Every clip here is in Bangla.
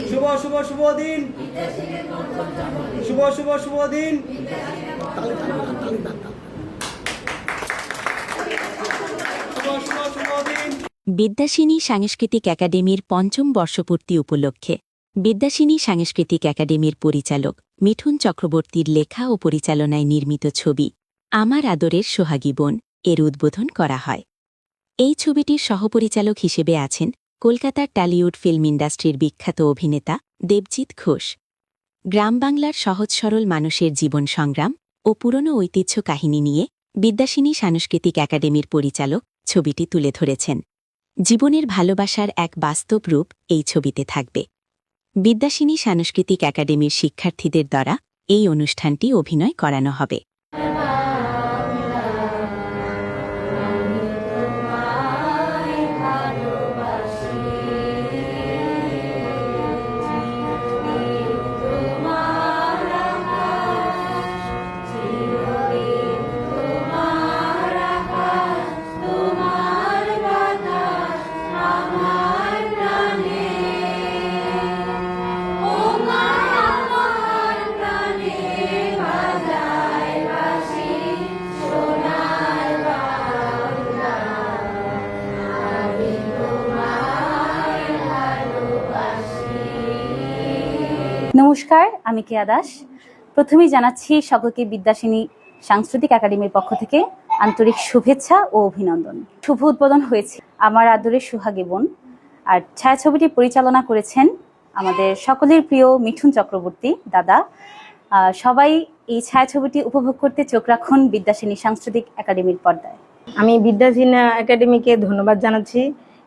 শুভ শুভ শুভ দিন, শুভ শুভ শুভ দিন। শুভ শুভ শুভ দিন। বিদ্যাসিনী সাংস্কৃতিক একাডেমির পঞ্চম বর্ষপূর্তি উপলক্ষে বিদ্যাসিনী সাংস্কৃতিক একাডেমির পরিচালক মিঠুন চক্রবর্তীর লেখা ও পরিচালনায় নির্মিত ছবি আমার আদরের সোহাগী বোন এর উদ্বোধন করা হয়। এই ছবিটির সহপরিচালক হিসেবে আছেন কলকাতার টলিউড ফিল্ম ইন্ডাস্ট্রির বিখ্যাত অভিনেতা দেবজিৎ ঘোষ। গ্রাম বাংলার সহজ সরল মানুষের জীবন সংগ্রাম ও পুরনো ঐতিহ্য কাহিনী নিয়ে বিদ্যাসিনী সাংস্কৃতিক একাডেমির পরিচালক ছবিটি তুলে ধরেছেন। জীবনের ভালোবাসার এক বাস্তব রূপ এই ছবিতে থাকবে। বিদ্যাসিনী সাংস্কৃতিক একাডেমির শিক্ষার্থীদের দ্বারা এই অনুষ্ঠানটি অভিনয় করানো হবে। নমস্কার, আমি কেয়া দাস। প্রথমেই জানাচ্ছি সকলকে বিদ্যাসিনী সাংস্কৃতিক একাডেমির পক্ষ থেকে আন্তরিক শুভেচ্ছা ও অভিনন্দন। শুভ উদ্বোধন হয়েছে আমার আদরের সোহাগী বোন, আর ছায়াছবিটি পরিচালনা করেছেন আমাদের সকলের প্রিয় মিঠুন চক্রবর্তী দাদা। সবাই এই ছায়াছবিটি উপভোগ করতে চোখ রাখুন বিদ্যাসিনী সাংস্কৃতিক একাডেমির পর্দায়। আমি বিদ্যাসিনী একাডেমিকে ধন্যবাদ জানাচ্ছি,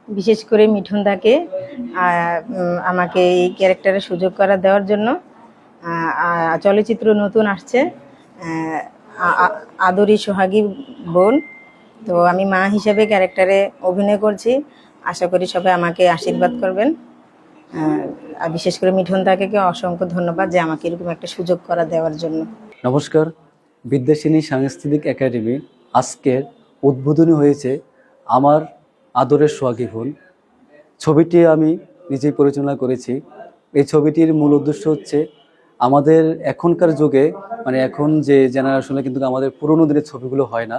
বিশেষ করে মিঠুন দাকে আমাকে এই ক্যারেক্টারে সুযোগ করে দেওয়ার জন্য। চলচ্চিত্র নতুন আসছে আদরি সোহাগী বোন, তো আমি মা হিসেবে ক্যারেক্টারে অভিনয় করছি। আশা করি সবাই আমাকে আশীর্বাদ করবেন। আর বিশেষ করে মিঠুন দাকে অসংখ্য ধন্যবাদ যে আমাকে এরকম একটা সুযোগ করে দেওয়ার জন্য। নমস্কার, বিদ্যাসিনী সাংস্কৃতিক একাডেমি আজকের উদ্বোধনী হয়েছে আমার আদরের সোহাগী বোন। ছবিটি আমি নিজেই পরিচালনা করেছি। এই ছবিটির মূল উদ্দেশ্য হচ্ছে আমাদের এখনকার যুগে, মানে এখন যে জেনারেশনে কিন্তু আমাদের পুরোনো দিনের ছবিগুলো হয় না,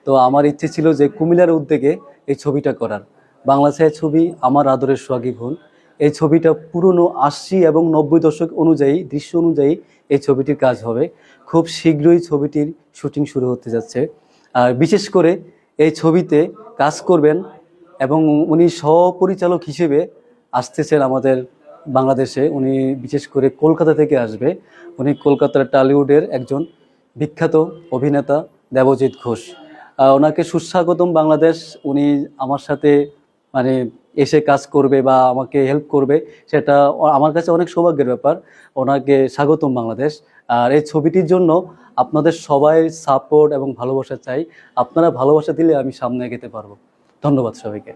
তো আমার ইচ্ছে ছিল যে কুমিল্লার উদ্যোগে এই ছবিটা করার। বাংলা ছায়াছবি আমার আদরের সোহাগী বোন, এই ছবিটা পুরনো ৮০ এবং ৯০ দশক অনুযায়ী, দৃশ্য অনুযায়ী এই ছবিটির কাজ হবে। খুব শীঘ্রই ছবিটির শুটিং শুরু হতে যাচ্ছে। আর বিশেষ করে এই ছবিতে কাজ করবেন এবং উনি সহপরিচালক হিসেবে আসতেছেন আমাদের বাংলাদেশে। উনি বিশেষ করে কলকাতা থেকে আসবে। উনি কলকাতার টলিউডের একজন বিখ্যাত অভিনেতা দেবজিৎ ঘোষ। ওনাকে সুস্বাগতম বাংলাদেশ। উনি আমার সাথে মানে এসে কাজ করবে বা আমাকে হেল্প করবে, সেটা আমার কাছে অনেক সৌভাগ্যের ব্যাপার। ওনাকে স্বাগতম বাংলাদেশ। আর এই ছবিটির জন্য আপনাদের সবাই সাপোর্ট এবং ভালোবাসা চাই। আপনারা ভালোবাসা দিলে আমি সামনে এগোতে পারবো। ধন্যবাদ সবাইকে।